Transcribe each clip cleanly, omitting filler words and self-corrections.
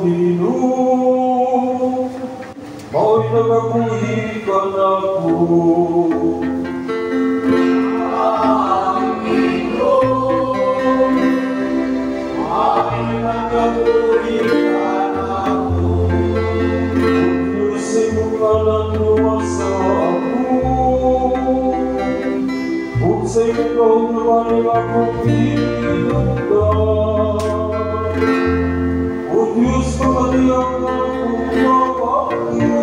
Panginoon, mao'y nagabuhikan ako. Panginoon, mao'y nagabuhikan ako. Pugyusin mo ka ng luwasa ako. Sa ikaw naman akong pinundan. O Diyos, pagkatiyak akong mapakyo.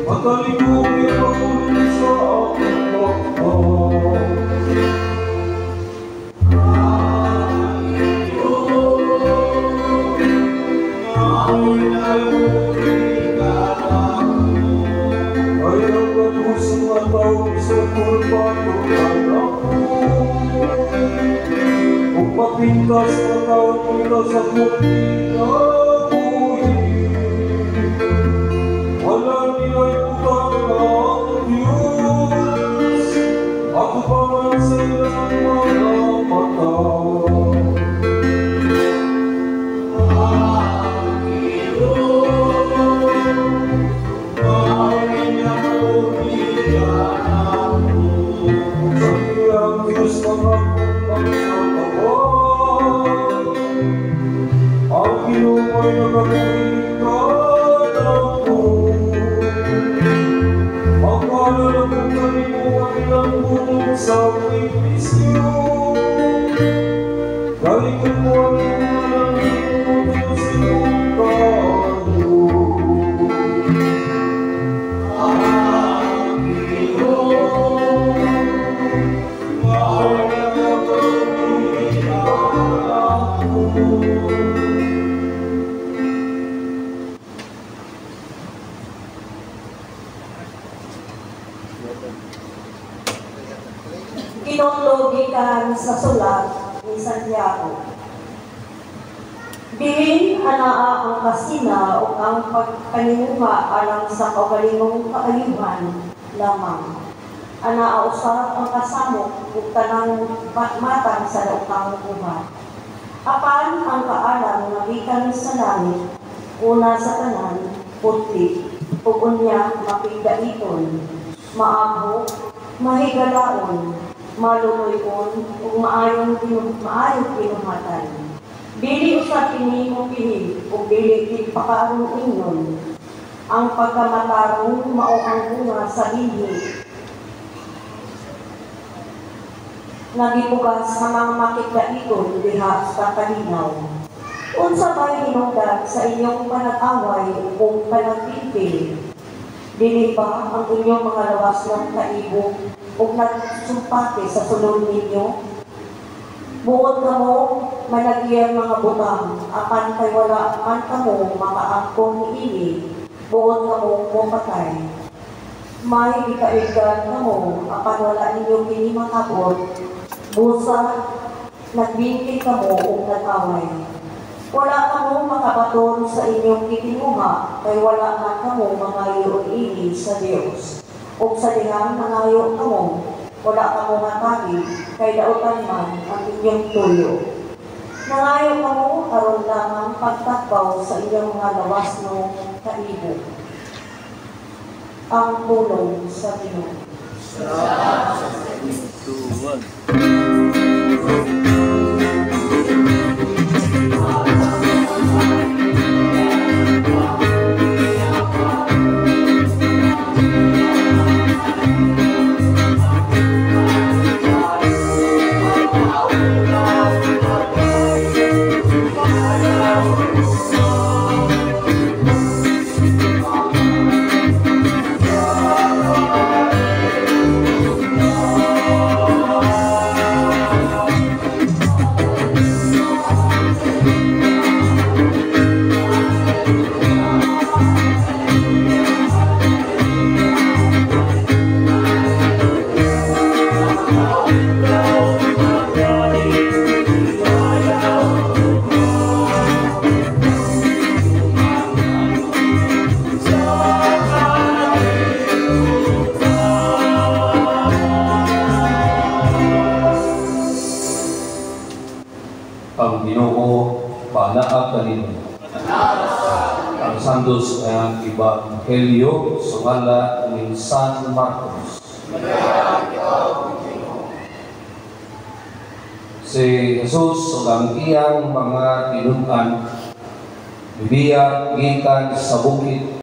Matalikupin ako sa aking bakbak. Ako'y nagbuhikan ako. Ay ang ganusang ataw sa kulpatulan ako. Kung mapintas na taon kita sa kulpinabuhin, wala nila'y utang ang Diyos. Ako pa man sa ilang mga mata. Ang Pino'y nagabuhikan ako. Akala na kung kalimutan ilang bunong sa pipisyo. Galingan mo ang ilang bunong sa iyong kado. Ang Pino'y Kinonglogikan sa sulat ni Santiago. Bilin anaa ang kasina o ang pagkaninuma alang sa kaugalingong kaayuhan lamang. Anaa usarap ang kasamok ug tanang matang sa daotang uban. Apan ang kaalam nga gikan sa langit, una sa tanan, puti, ug unya mapigdaiton, maabo, mahigalaon, maluloyon, ug maayong pinuhatan. Dili usab kini mo pihig, ug dili pagpakaron inyon. Ang pagkamatarong mao ang bunga sa bihi nagibugas sa mga makigdaiton diha sa kalinaw. Unsa ba'y hinungdan sa inyong panag-away o panagpipil? Dili ba ang inyong mga lawas ng kaibog o nagsumpati sa sulod ninyo? Buod kamo managiyang mga butang, apan kay wala man kamo makaangkong niini, buod kamo mapatay. May ikaigdan kamo, apan wala ninyo kini makabot, busa, nagbingkit kamo o nag-away. Wala kamo makabaton sa inyong kitinuha, kay wala man kamo mangayo ini sa Dios. O sa dihang mangayo kamo, wala kamo matagi, kay dautan man ang inyong tuyo. Nangayo kamo aron lamang pagtakbaw sa inyong mga lawas no kaibog. Ang pulong sa Pinoy. Ang Ginoo, panaag kanino. Ang santos nga Ebanghelyo sumala ni San Marcos. Si Jesus ug ang iyang mga tinud-an bibiyag gikan sa bukid